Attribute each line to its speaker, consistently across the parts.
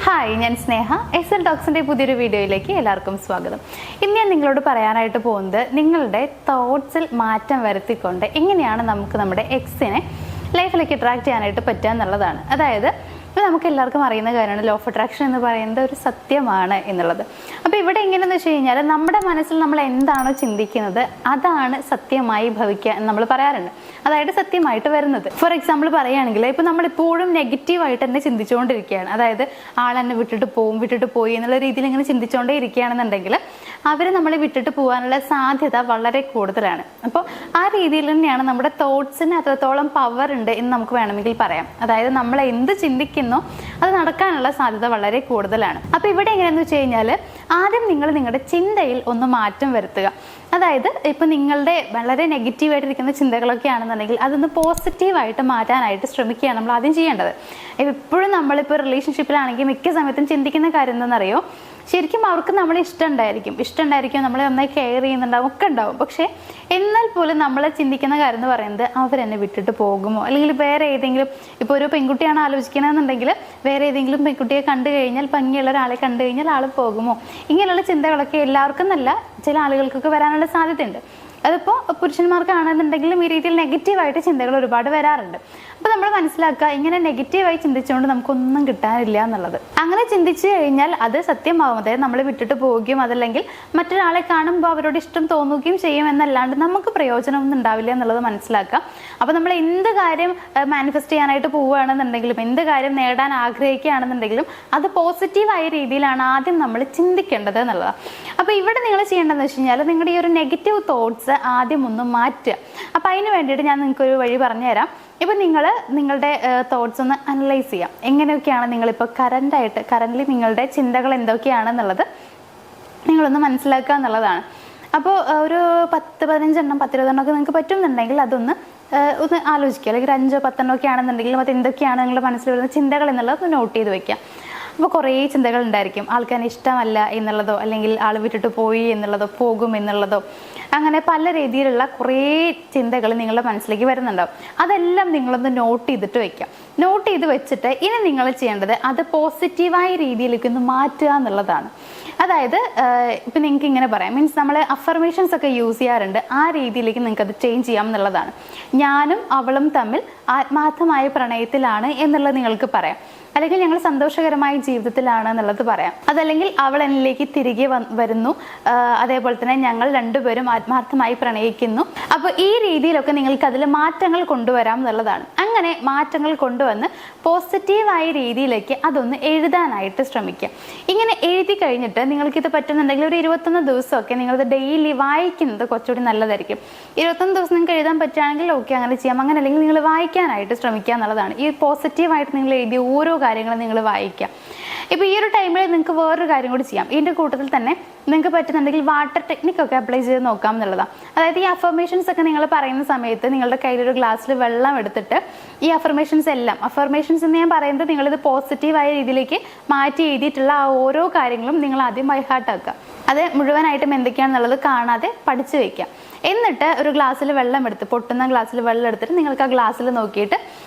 Speaker 1: Hi, ഞാൻ സ്നേഹ. Excel ടോക്സിൻ്റെ പുതിയൊരു വീഡിയോയിലേക്ക് എല്ലാവർക്കും സ്വാഗതം. ഇന്ന് ഞാൻ നിങ്ങളോട് പറയാനായിട്ട് പോകുന്നത് നിങ്ങളുടെ തോട്ട്സിൽ മാറ്റം വരുത്തിക്കൊണ്ട് എങ്ങനെയാണ് നമുക്ക് നമ്മുടെ എക്സിനെ ലൈഫിലേക്ക് അട്രാക്ട് ചെയ്യാനായിട്ട് പറ്റുക എന്നുള്ളതാണ്. അതായത് ഇപ്പോൾ നമുക്ക് എല്ലാവർക്കും അറിയുന്ന കാര്യമാണ് ലോ ഓഫ് അട്രാക്ഷൻ എന്ന് പറയുന്നത് ഒരു സത്യമാണ് എന്നുള്ളത്. അപ്പോൾ ഇവിടെ എങ്ങനെയെന്ന് വെച്ച് കഴിഞ്ഞാൽ നമ്മുടെ മനസ്സിൽ നമ്മൾ എന്താണോ ചിന്തിക്കുന്നത് അതാണ് സത്യമായി ഭവിക്കുക എന്ന് നമ്മൾ പറയാറുണ്ട്. അതായത് സത്യമായിട്ട് വരുന്നത്. ഫോർ എക്സാമ്പിൾ പറയുകയാണെങ്കിൽ ഇപ്പോൾ നമ്മളിപ്പോഴും നെഗറ്റീവായിട്ട് തന്നെ ചിന്തിച്ചുകൊണ്ടിരിക്കുകയാണ്. അതായത് ആളെന്നെ വിട്ടിട്ട് പോയി എന്നുള്ള രീതിയിൽ ഇങ്ങനെ ചിന്തിച്ചുകൊണ്ടേ ഇരിക്കുകയാണെന്നുണ്ടെങ്കിൽ അവർ നമ്മളെ വിട്ടിട്ട് പോകാനുള്ള സാധ്യത വളരെ കൂടുതലാണ്. അപ്പോൾ ആ രീതിയിൽ തന്നെയാണ് നമ്മുടെ തോട്ട്സിന് അത്രത്തോളം പവർ ഉണ്ട് എന്ന് നമുക്ക് വേണമെങ്കിൽ പറയാം. അതായത് നമ്മൾ എന്ത് ചിന്തിക്കുന്നോ അത് നടക്കാനുള്ള സാധ്യത വളരെ കൂടുതലാണ്. അപ്പോൾ ഇവിടെ എങ്ങനെയാണെന്ന് വെച്ച് കഴിഞ്ഞാൽ ആദ്യം നിങ്ങൾ നിങ്ങളുടെ ചിന്തയിൽ ഒന്ന് മാറ്റം വരുത്തുക. അതായത് ഇപ്പം നിങ്ങളുടെ വളരെ നെഗറ്റീവായിട്ടിരിക്കുന്ന ചിന്തകളൊക്കെ ആണെന്നുണ്ടെങ്കിൽ അതൊന്ന് പോസിറ്റീവായിട്ട് മാറ്റാനായിട്ട് ശ്രമിക്കുകയാണ് നമ്മൾ ആദ്യം ചെയ്യേണ്ടത്. എപ്പോഴും നമ്മളിപ്പോൾ റിലേഷൻഷിപ്പിലാണെങ്കിൽ മിക്ക സമയത്തും ചിന്തിക്കുന്ന കാര്യം എന്താണെന്നറിയോ, ശരിക്കും അവർക്ക് നമ്മളെ ഇഷ്ടമുണ്ടായിരിക്കും, നമ്മളെ നന്നായി കെയർ ചെയ്യുന്നുണ്ടാവും, ഒക്കെ ഉണ്ടാവും. പക്ഷേ എന്നാൽ പോലും നമ്മൾ ചിന്തിക്കുന്ന കാര്യം എന്ന് പറയുന്നത് അവരെന്നെ വിട്ടിട്ട് പോകുമോ, അല്ലെങ്കിൽ വേറെ ഏതെങ്കിലും, ഇപ്പോൾ ഒരു പെൺകുട്ടിയാണ് ആലോചിക്കണമെന്നുണ്ടെങ്കിൽ വേറെ ഏതെങ്കിലും പെൺകുട്ടിയെ കണ്ടു കഴിഞ്ഞാൽ, ഭംഗിയുള്ള ഒരാളെ കണ്ടു കഴിഞ്ഞാൽ ആൾ പോകുമോ, ഇങ്ങനെയുള്ള ചിന്തകളൊക്കെ എല്ലാവർക്കും എന്നല്ല ചില ആളുകൾക്കൊക്കെ വരാനുള്ള സാധ്യതയുണ്ട്. അതിപ്പോൾ പുരുഷന്മാർക്കാണെന്നുണ്ടെങ്കിലും ഈ രീതിയിൽ നെഗറ്റീവായിട്ട് ചിന്തകൾ ഒരുപാട് വരാറുണ്ട്. അപ്പോൾ നമ്മൾ മനസ്സിലാക്കുക, ഇങ്ങനെ നെഗറ്റീവായി ചിന്തിച്ചുകൊണ്ട് നമുക്കൊന്നും കിട്ടാനില്ല എന്നുള്ളത്. അങ്ങനെ ചിന്തിച്ചു കഴിഞ്ഞാൽ അത് സത്യമാവും. അതായത് നമ്മൾ വിട്ടിട്ട് പോവുകയും അതല്ലെങ്കിൽ മറ്റൊരാളെ കാണുമ്പോൾ അവരോട് ഇഷ്ടം തോന്നുകയും ചെയ്യും എന്നല്ലാണ്ട് നമുക്ക് പ്രയോജനമൊന്നും ഉണ്ടാവില്ല എന്നുള്ളത് മനസ്സിലാക്കുക. അപ്പോൾ നമ്മൾ എന്ത് കാര്യം മാനിഫെസ്റ്റ് ചെയ്യാനായിട്ട് പോവുകയാണെന്നുണ്ടെങ്കിലും, എന്ത് കാര്യം നേടാൻ ആഗ്രഹിക്കുകയാണെന്നുണ്ടെങ്കിലും അത് പോസിറ്റീവായ രീതിയിലാണ് ആദ്യം നമ്മൾ ചിന്തിക്കേണ്ടത് എന്നുള്ളതാണ്. അപ്പോൾ ഇവിടെ നിങ്ങൾ ചെയ്യേണ്ടതെന്ന് വെച്ച് കഴിഞ്ഞാൽ നിങ്ങളുടെ ഈ ഒരു നെഗറ്റീവ് തോട്ട്സ് ആദ്യം ഒന്ന് മാറ്റുക. അപ്പം അതിന് വേണ്ടിയിട്ട് ഞാൻ നിങ്ങൾക്കൊരു വഴി പറഞ്ഞുതരാം. ഇപ്പം നിങ്ങളുടെ തോട്ട്സ് ഒന്ന് അനലൈസ് ചെയ്യാം. എങ്ങനെയൊക്കെയാണ് നിങ്ങളിപ്പോൾ കറൻ്റ് നിങ്ങളുടെ ചിന്തകൾ എന്തൊക്കെയാണെന്നുള്ളത് നിങ്ങളൊന്ന് മനസ്സിലാക്കുക എന്നുള്ളതാണ്. അപ്പോൾ ഒരു 10-15 എണ്ണം 10-20 എണ്ണമൊക്കെ നിങ്ങൾക്ക് പറ്റുന്നുണ്ടെങ്കിൽ അതൊന്ന് ആലോചിക്കുക. അല്ലെങ്കിൽ 5-10 ഒക്കെ ആണെന്നുണ്ടെങ്കിലും അത് എന്തൊക്കെയാണ് നിങ്ങളുടെ മനസ്സിൽ വരുന്ന ചിന്തകൾ എന്നുള്ളത് ഒന്ന് നോട്ട് ചെയ്ത് വയ്ക്കുക. അപ്പോൾ കുറേ ചിന്തകൾ ഉണ്ടായിരിക്കും. ആൾക്കാരെ ഇഷ്ടമല്ല എന്നുള്ളതോ, അല്ലെങ്കിൽ ആൾ വിട്ടിട്ട് പോയി എന്നുള്ളതോ, പോകും എന്നുള്ളതോ, അങ്ങനെ പല രീതിയിലുള്ള കുറേ ചിന്തകൾ നിങ്ങളുടെ മനസ്സിലേക്ക് വരുന്നുണ്ടാവും. അതെല്ലാം നിങ്ങളൊന്ന് നോട്ട് ചെയ്തിട്ട് വയ്ക്കാം. നോട്ട് ചെയ്ത് വെച്ചിട്ട് ഇനി നിങ്ങൾ ചെയ്യേണ്ടത് അത് പോസിറ്റീവായ രീതിയിലേക്ക് ഒന്ന് മാറ്റുക എന്നുള്ളതാണ്. അതായത് ഇപ്പം നിങ്ങൾക്ക് ഇങ്ങനെ പറയാം, മീൻസ് നമ്മൾ അഫർമേഷൻസ് ഒക്കെ യൂസ് ചെയ്യാറുണ്ട്. ആ രീതിയിലേക്ക് നിങ്ങൾക്ക് അത് ചേഞ്ച് ചെയ്യാം എന്നുള്ളതാണ്. ഞാനും അവളും തമ്മിൽ ആത്മാർത്ഥമായ പ്രണയത്തിലാണ് എന്നുള്ളത് നിങ്ങൾക്ക് പറയാം. അല്ലെങ്കിൽ ഞങ്ങൾ സന്തോഷകരമായ ജീവിതത്തിലാണ് എന്നുള്ളത് പറയാം. അതല്ലെങ്കിൽ അവൾ എന്നിലേക്ക് തിരികെ വരുന്നു, അതേപോലെ തന്നെ ഞങ്ങൾ രണ്ടുപേരും ആത്മാർത്ഥമായി പ്രണയിക്കുന്നു. അപ്പോൾ ഈ രീതിയിലൊക്കെ നിങ്ങൾക്ക് അതിൽ മാറ്റങ്ങൾ കൊണ്ടുവരാം എന്നുള്ളതാണ്. അങ്ങനെ മാറ്റങ്ങൾ കൊണ്ടുവന്ന് പോസിറ്റീവായ രീതിയിലേക്ക് അതൊന്ന് എഴുതാനായിട്ട് ശ്രമിക്കുക. ഇങ്ങനെ എഴുതി കഴിഞ്ഞിട്ട് നിങ്ങൾക്കിത് പറ്റുന്നുണ്ടെങ്കിൽ ഒരു 21 ദിവസമൊക്കെ നിങ്ങളത് ഡെയിലി വായിക്കുന്നത് കുറച്ചുകൂടി നല്ലതായിരിക്കും. 21 ദിവസം നിങ്ങൾക്ക് എഴുതാൻ പറ്റുകയാണെങ്കിൽ ഓക്കെ, അങ്ങനെ ചെയ്യാം. അങ്ങനെ അല്ലെങ്കിൽ നിങ്ങൾ വായിക്കാനായിട്ട് ശ്രമിക്കുക എന്നുള്ളതാണ്. ഈ പോസിറ്റീവായിട്ട് നിങ്ങൾ എഴുതിയ ഓരോ കാര്യങ്ങളും നിങ്ങൾ വായിക്കാം. ഇപ്പോൾ ഈ ഒരു ടൈമിൽ നിങ്ങൾക്ക് വേറൊരു കാര്യം കൂടി ചെയ്യാം. ഇതിൻ്റെ കൂട്ടത്തിൽ തന്നെ നിങ്ങൾക്ക് പറ്റുന്നുണ്ടെങ്കിൽ വാട്ടർ ടെക്നിക്കൊക്കെ അപ്ലൈ ചെയ്ത് നോക്കാം എന്നുള്ളതാണ്. അതായത് ഈ അഫർമേഷൻസ് ഒക്കെ നിങ്ങൾ പറയുന്ന സമയത്ത് നിങ്ങളുടെ കയ്യിലൊരു ഗ്ലാസ്സിൽ വെള്ളം എടുത്തിട്ട് ഈ അഫർമേഷൻസ് എന്ന് ഞാൻ പറയുന്നത് നിങ്ങളിത് പോസിറ്റീവായ രീതിയിലേക്ക് മാറ്റി എഴുതിയിട്ടുള്ള ആ ഓരോ കാര്യങ്ങളും നിങ്ങൾ ആദ്യം ബൈ ഹാർട്ട് ആക്കുക. അത് മുഴുവനായിട്ടും എന്തൊക്കെയാണെന്നുള്ളത് കാണാതെ പഠിച്ചു വയ്ക്കുക. എന്നിട്ട് ഒരു ഗ്ലാസ്സിൽ വെള്ളം എടുത്ത്, പൊട്ടുന്ന ഗ്ലാസ്സിൽ വെള്ളം എടുത്തിട്ട് നിങ്ങൾക്ക് ആ ഗ്ലാസ്സിൽ നോക്കിയിട്ട്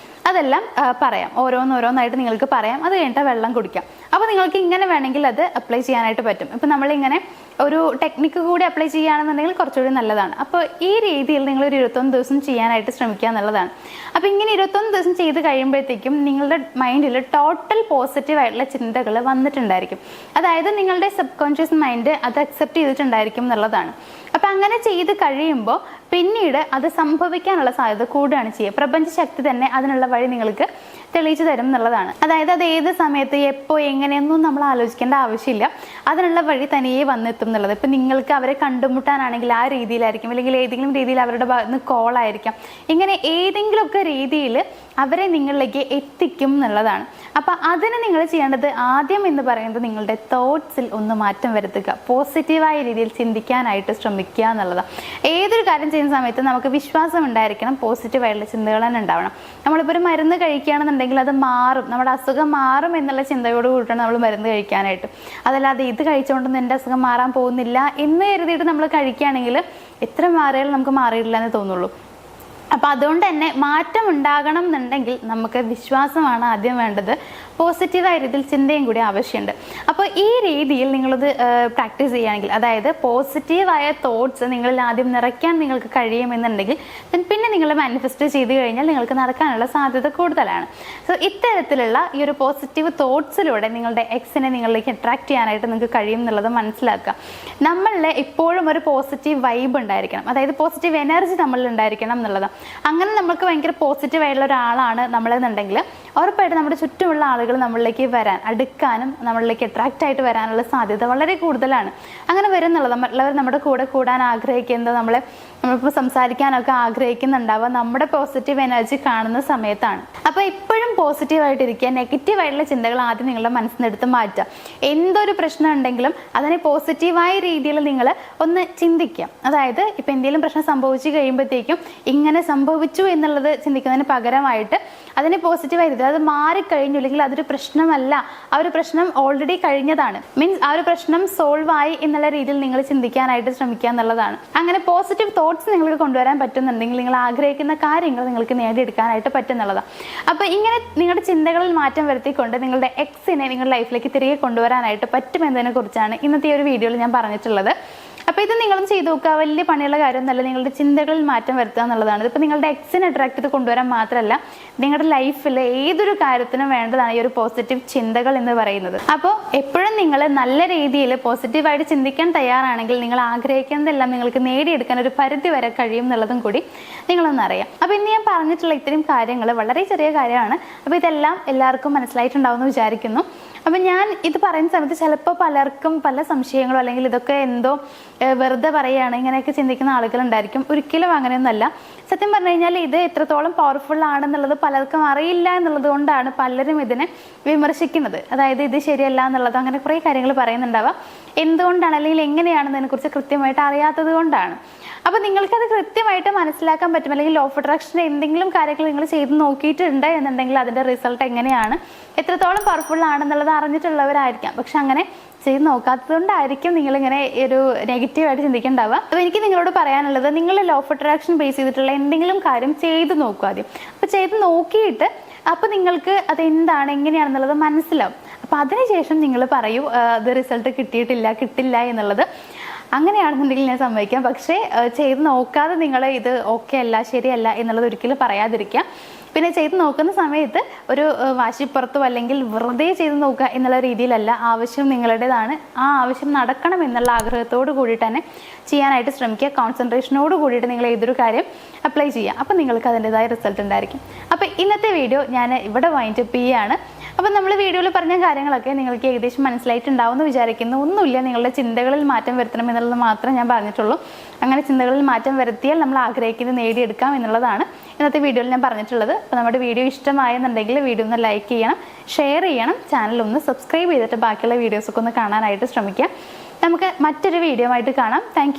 Speaker 1: അതെല്ലാം പറയാം. ഓരോന്നായിട്ട് നിങ്ങൾക്ക് പറയാം. അത് കഴിഞ്ഞിട്ട് വെള്ളം കുടിക്കാം. അപ്പോൾ നിങ്ങൾക്ക് ഇങ്ങനെ വേണമെങ്കിൽ അത് അപ്ലൈ ചെയ്യാനായിട്ട് പറ്റും. ഇപ്പം നമ്മളിങ്ങനെ ഒരു ടെക്നിക്ക് കൂടി അപ്ലൈ ചെയ്യുകയാണെന്നുണ്ടെങ്കിൽ കുറച്ചുകൂടി നല്ലതാണ്. അപ്പോൾ ഈ രീതിയിൽ നിങ്ങൾ ഒരു 21 ദിവസം ചെയ്യാനായിട്ട് ശ്രമിക്കുക എന്നുള്ളതാണ്. അപ്പോൾ ഇങ്ങനെ 21 ദിവസം ചെയ്ത് കഴിയുമ്പോഴത്തേക്കും നിങ്ങളുടെ മൈൻഡിൽ ടോട്ടൽ പോസിറ്റീവായിട്ടുള്ള ചിന്തകൾ വന്നിട്ടുണ്ടായിരിക്കും. അതായത് നിങ്ങളുടെ സബ് കോൺഷ്യസ് മൈൻഡ് അത് അക്സെപ്റ്റ് ചെയ്തിട്ടുണ്ടായിരിക്കും എന്നുള്ളതാണ്. അപ്പം അങ്ങനെ ചെയ്ത് കഴിയുമ്പോൾ പിന്നീട് അത് സംഭവിക്കാനുള്ള സാധ്യത കൂടുകയാണ് ചെയ്യുക. പ്രപഞ്ച ശക്തി തന്നെ അതിനുള്ള വഴി നിങ്ങൾക്ക് തെളിയിച്ചു തരും എന്നുള്ളതാണ്. അതായത് അത് ഏത് സമയത്ത് എപ്പോൾ എങ്ങനെയൊന്നും നമ്മൾ ആലോചിക്കേണ്ട ആവശ്യമില്ല. അതിനുള്ള വഴി തനിയെ വന്നെത്തും എന്നുള്ളത്. ഇപ്പം നിങ്ങൾക്ക് അവരെ കണ്ടുമുട്ടാനാണെങ്കിൽ ആ രീതിയിലായിരിക്കും, അല്ലെങ്കിൽ ഏതെങ്കിലും രീതിയിൽ അവരുടെ ഭാഗത്ത് നിന്ന് കോളായിരിക്കാം. ഇങ്ങനെ ഏതെങ്കിലുമൊക്കെ രീതിയിൽ അവരെ നിങ്ങളിലേക്ക് എത്തിക്കും എന്നുള്ളതാണ്. അപ്പം അതിന് നിങ്ങൾ ചെയ്യേണ്ടത് ആദ്യം എന്ന് പറയുന്നത് നിങ്ങളുടെ തോട്ട്സിൽ ഒന്ന് മാറ്റം വരുത്തുക. പോസിറ്റീവായ രീതിയിൽ ചിന്തിക്കാനായിട്ട് ശ്രമിക്കുക എന്നുള്ളതാണ്. ഏതൊരു കാര്യം ചെയ്യുന്ന സമയത്ത് നമുക്ക് വിശ്വാസം ഉണ്ടായിരിക്കണം, പോസിറ്റീവായിട്ടുള്ള ചിന്തകൾ തന്നെ ഉണ്ടാവണം. നമ്മളിപ്പോൾ ഒരു മരുന്ന് കഴിക്കുകയാണെന്നുണ്ടെങ്കിൽ അത് മാറും, നമ്മുടെ അസുഖം മാറും എന്നുള്ള ചിന്തയോട് കൂടിയിട്ടാണ് നമ്മൾ മരുന്ന് കഴിക്കാനായിട്ട്. അതല്ലാതെ ഇത് കഴിച്ചുകൊണ്ടൊന്നും എൻ്റെ അസുഖം മാറാൻ പോകുന്നില്ല എന്ന് കരുതിയിട്ട് നമ്മൾ കഴിക്കുകയാണെങ്കിൽ എത്ര മാറിയാലും നമുക്ക് മാറിയിട്ടില്ല എന്ന് തോന്നുള്ളൂ. അപ്പോൾ അതുകൊണ്ട് തന്നെ മാറ്റം ഉണ്ടാകണം എന്നുണ്ടെങ്കിൽ നമുക്ക് വിശ്വാസമാണ് ആദ്യം വേണ്ടത്, പോസിറ്റീവായ രീതിയിൽ ചിന്തയും കൂടി ആവശ്യമുണ്ട്. അപ്പോൾ ഈ രീതിയിൽ നിങ്ങളത് പ്രാക്ടീസ് ചെയ്യുകയാണെങ്കിൽ, അതായത് പോസിറ്റീവായ തോട്ട്സ് നിങ്ങളിൽ ആദ്യം നിറയ്ക്കാൻ നിങ്ങൾക്ക് കഴിയുമെന്നുണ്ടെങ്കിൽ പിന്നെ നിങ്ങൾ മാനിഫെസ്റ്റ് ചെയ്ത് കഴിഞ്ഞാൽ നിങ്ങൾക്ക് നടക്കാനുള്ള സാധ്യത കൂടുതലാണ്. സോ ഇത്തരത്തിലുള്ള ഈ ഒരു പോസിറ്റീവ് തോട്ട്സിലൂടെ നിങ്ങളുടെ എക്സിനെ നിങ്ങളിലേക്ക് അട്രാക്ട് ചെയ്യാനായിട്ട് നിങ്ങൾക്ക് കഴിയും എന്നുള്ളത് മനസ്സിലാക്കുക. നമ്മളിൽ എപ്പോഴും ഒരു പോസിറ്റീവ് വൈബ് ഉണ്ടായിരിക്കണം, അതായത് പോസിറ്റീവ് എനർജി നമ്മളിൽ ഉണ്ടായിരിക്കണം എന്നുള്ളത്. അങ്ങനെ നമുക്ക് ഭയങ്കര പോസിറ്റീവ് ആയിട്ടുള്ള ഒരാളാണ് നമ്മളെന്നുണ്ടെങ്കിൽ ഉറപ്പായിട്ട് നമ്മുടെ ചുറ്റുമുള്ള ആളുകൾ നമ്മളിലേക്ക് വരാൻ, അടുക്കാനും നമ്മളിലേക്ക് അട്രാക്റ്റ് ആയിട്ട് വരാനുള്ള സാധ്യത വളരെ കൂടുതലാണ്. അങ്ങനെ വരുന്നുള്ളത് മറ്റുള്ളവർ നമ്മുടെ കൂടെ കൂടാൻ ആഗ്രഹിക്കുന്നത്, നമ്മളിപ്പോൾ സംസാരിക്കാനൊക്കെ ആഗ്രഹിക്കുന്നുണ്ടാവുക നമ്മുടെ പോസിറ്റീവ് എനർജി കാണുന്ന സമയത്താണ്. അപ്പോൾ എപ്പോഴും പോസിറ്റീവായിട്ടിരിക്കുക, നെഗറ്റീവായിട്ടുള്ള ചിന്തകൾ ആദ്യം നിങ്ങളുടെ മനസ്സിൽ നിന്ന് എടുത്ത് മാറ്റുക. എന്തൊരു പ്രശ്നം ഉണ്ടെങ്കിലും അതിനെ പോസിറ്റീവായ രീതിയിൽ നിങ്ങൾ ഒന്ന് ചിന്തിക്കുക. അതായത് ഇപ്പം എന്തെങ്കിലും പ്രശ്നം സംഭവിച്ചു കഴിയുമ്പോഴത്തേക്കും ഇങ്ങനെ സംഭവിച്ചു എന്നുള്ളത് ചിന്തിക്കുന്നതിന് പകരമായിട്ട് അതിനെ പോസിറ്റീവായി രീതി, അത് മാറിക്കഴിഞ്ഞു, അല്ലെങ്കിൽ അതൊരു പ്രശ്നമല്ല, ആ ഒരു പ്രശ്നം ഓൾറെഡി കഴിഞ്ഞതാണ്, മീൻസ് ആ ഒരു പ്രശ്നം സോൾവ് ആയി എന്നുള്ള രീതിയിൽ നിങ്ങൾ ചിന്തിക്കാനായിട്ട് ശ്രമിക്കുക എന്നുള്ളതാണ്. അങ്ങനെ പോസിറ്റീവ് തോട്ട്സ് നിങ്ങൾക്ക് കൊണ്ടുവരാൻ പറ്റുന്നുണ്ടെങ്കിൽ നിങ്ങൾ ആഗ്രഹിക്കുന്ന കാര്യങ്ങൾ നിങ്ങൾക്ക് നേടിയെടുക്കാനായിട്ട് പറ്റുന്നുള്ളതാണ്. അപ്പോൾ ഇങ്ങനെ നിങ്ങളുടെ ചിന്തകളിൽ മാറ്റം വരുത്തിക്കൊണ്ട് നിങ്ങളുടെ എക്സിനെ നിങ്ങളുടെ ലൈഫിലേക്ക് തിരികെ കൊണ്ടുവരാനായിട്ട് പറ്റുമെന്നതിനെ കുറിച്ചാണ് ഇന്നത്തെ ഒരു വീഡിയോയിൽ ഞാൻ പറഞ്ഞിട്ടുള്ളത്. അപ്പോൾ ഇത് നിങ്ങളും ചെയ്തു നോക്കുക. വലിയ പണിയുള്ള കാര്യമൊന്നുമല്ല, നിങ്ങളുടെ ചിന്തകളിൽ മാറ്റം വരുത്തുക എന്നുള്ളതാണ്. ഇതിപ്പോൾ നിങ്ങളുടെ എക്സിനെ അട്രാക്ട് ചെയ്ത് കൊണ്ടുവരാൻ മാത്രമല്ല, നിങ്ങളുടെ ലൈഫിൽ ഏതൊരു കാര്യത്തിനും വേണ്ടതാണ് ഈ ഒരു പോസിറ്റീവ് ചിന്തകൾ എന്ന് പറയുന്നത്. അപ്പോൾ എപ്പോഴും നിങ്ങൾ നല്ല രീതിയിൽ പോസിറ്റീവായിട്ട് ചിന്തിക്കാൻ തയ്യാറാണെങ്കിൽ നിങ്ങൾ ആഗ്രഹിക്കുന്നതെല്ലാം നിങ്ങൾക്ക് നേടിയെടുക്കാൻ ഒരു പരിധി വരെ കഴിയും എന്നുള്ളതും കൂടി നിങ്ങളൊന്നറിയാം. അപ്പോൾ ഇന്ന് ഞാൻ പറഞ്ഞിട്ടുള്ള ഇത്രയും കാര്യങ്ങൾ വളരെ ചെറിയ കാര്യമാണ്. അപ്പോൾ ഇതെല്ലാം എല്ലാവർക്കും മനസ്സിലായിട്ടുണ്ടാവുമെന്ന് വിചാരിക്കുന്നു. അപ്പം ഞാൻ ഇത് പറയുന്ന സമയത്ത് ചിലപ്പോൾ പലർക്കും പല സംശയങ്ങളോ അല്ലെങ്കിൽ ഇതൊക്കെ എന്തോ വെറുതെ പറയുകയാണ് ഇങ്ങനെയൊക്കെ ചിന്തിക്കുന്ന ആളുകളുണ്ടായിരിക്കും. ഒരിക്കലും അങ്ങനെയൊന്നുമല്ല. സത്യം പറഞ്ഞു കഴിഞ്ഞാൽ ഇത് എത്രത്തോളം പവർഫുൾ ആണെന്നുള്ളത് പലർക്കും അറിയില്ല എന്നുള്ളത് കൊണ്ടാണ് പലരും ഇതിനെ വിമർശിക്കുന്നത്. അതായത് ഇത് ശരിയല്ല എന്നുള്ളത്, അങ്ങനെ കുറേ കാര്യങ്ങൾ പറയുന്നുണ്ടാവുക. എന്തുകൊണ്ടാണ് അല്ലെങ്കിൽ എങ്ങനെയാണെന്നതിനെ കുറിച്ച് കൃത്യമായിട്ട് അറിയാത്തത് കൊണ്ടാണ്. അപ്പോൾ നിങ്ങൾക്കത് കൃത്യമായിട്ട് മനസ്സിലാക്കാൻ പറ്റും. അല്ലെങ്കിൽ ലോ ഓഫ് അട്രാക്ഷൻ്റെ എന്തെങ്കിലും കാര്യങ്ങൾ നിങ്ങൾ ചെയ്ത് നോക്കിയിട്ടുണ്ട് എന്നുണ്ടെങ്കിൽ അതിൻ്റെ റിസൾട്ട് എങ്ങനെയാണ്, എത്രത്തോളം പവർഫുൾ ആണെന്നുള്ളത് അറിഞ്ഞിട്ടുള്ളവരായിരിക്കാം. പക്ഷെ അങ്ങനെ ചെയ്ത് നോക്കാത്തത് കൊണ്ടായിരിക്കും നിങ്ങളിങ്ങനെ ഒരു നെഗറ്റീവായിട്ട് ചിന്തിക്കേണ്ടാവുക. അപ്പോൾ എനിക്ക് നിങ്ങളോട് പറയാനുള്ളത്, നിങ്ങൾ ലോ ഓഫ് അട്രാക്ഷൻ ബേസ് ചെയ്തിട്ടുള്ള എന്തെങ്കിലും കാര്യം ചെയ്ത് നോക്കുക ആദ്യം. അപ്പോൾ ചെയ്ത് നോക്കിയിട്ട് അപ്പോൾ നിങ്ങൾക്ക് അതെന്താണ് എങ്ങനെയാണെന്നുള്ളത് മനസ്സിലാവും. അപ്പോൾ അതിനുശേഷം നിങ്ങൾ പറയൂ അത് റിസൾട്ട് കിട്ടില്ല എന്നുള്ളത്. അങ്ങനെയാണെന്നുണ്ടെങ്കിൽ ഞാൻ സമ്മതിക്കാം. പക്ഷേ ചെയ്ത് നോക്കാതെ നിങ്ങൾ ഇത് ഓക്കെ അല്ല, ശരിയല്ല എന്നുള്ളത് ഒരിക്കലും പറയാതിരിക്കുക. പിന്നെ ചെയ്ത് നോക്കുന്ന സമയത്ത് ഒരു വാശിപ്പുറത്തോ അല്ലെങ്കിൽ വെറുതെ ചെയ്ത് നോക്കുക എന്നുള്ള രീതിയിലല്ല, ആവശ്യം നിങ്ങളുടേതാണ്, ആ ആവശ്യം നടക്കണം എന്നുള്ള ആഗ്രഹത്തോട് കൂടിയിട്ട് തന്നെ ചെയ്യാനായിട്ട് ശ്രമിക്കുക. കോൺസെൻട്രേഷനോട് കൂടിയിട്ട് നിങ്ങൾ ഏതൊരു കാര്യം അപ്ലൈ ചെയ്യുക. അപ്പോൾ നിങ്ങൾക്ക് അതിൻ്റെതായ റിസൾട്ട് ഉണ്ടായിരിക്കും. അപ്പോൾ ഇന്നത്തെ വീഡിയോ ഞാൻ ഇവിടെ വൈൻഡപ്പ് ചെയ്യുകയാണ്. അപ്പോൾ നമ്മൾ വീഡിയോയിൽ പറഞ്ഞ കാര്യങ്ങളൊക്കെ നിങ്ങൾക്ക് ഏകദേശം മനസ്സിലായിട്ടുണ്ടാവും എന്ന് വിചാരിക്കുന്നു. ഒന്നുമില്ല, നിങ്ങളുടെ ചിന്തകളിൽ മാറ്റം വരുത്തണം എന്നുള്ളത് മാത്രമേ ഞാൻ പറഞ്ഞിട്ടുള്ളൂ. അങ്ങനെ ചിന്തകളിൽ മാറ്റം വരുത്തിയാൽ നമ്മൾ ആഗ്രഹിക്കുന്നത് നേടിയെടുക്കാം എന്നുള്ളതാണ് ഇന്നത്തെ വീഡിയോയിൽ ഞാൻ പറഞ്ഞിട്ടുള്ളത്. അപ്പോൾ നമ്മുടെ വീഡിയോ ഇഷ്ടമായെന്നുണ്ടെങ്കിൽ വീഡിയോ ഒന്ന് ലൈക്ക് ചെയ്യണം, ഷെയർ ചെയ്യണം, ചാനൽ ഒന്ന് സബ്സ്ക്രൈബ് ചെയ്തിട്ട് ബാക്കിയുള്ള വീഡിയോസൊക്കെ ഒന്ന് കാണാനായിട്ട് ശ്രമിക്കുക. നമുക്ക് മറ്റൊരു വീഡിയോ ആയിട്ട് കാണാം. താങ്ക്